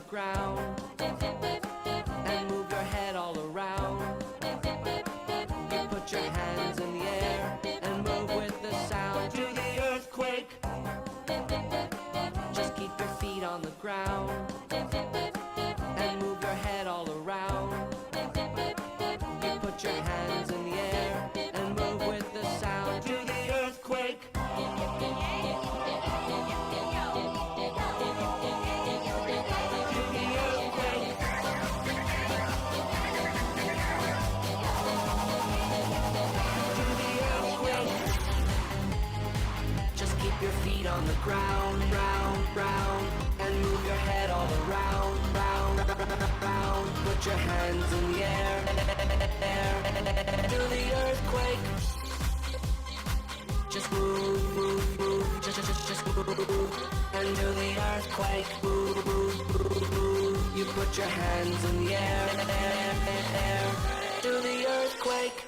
ground and move your head all around. You put your hands in the air and move with the sound. Do the earthquake. Just keep your feet on the ground and move your head all around. You put your hands in the air and move with the sound. Do the earthquake. Your feet on the ground, round, round, and move your head all around, round, round. Put your hands in the air, do the earthquake. Just move, move, move, just move, and do the earthquake. Move, move, move, move. You put your hands in the air, do the earthquake.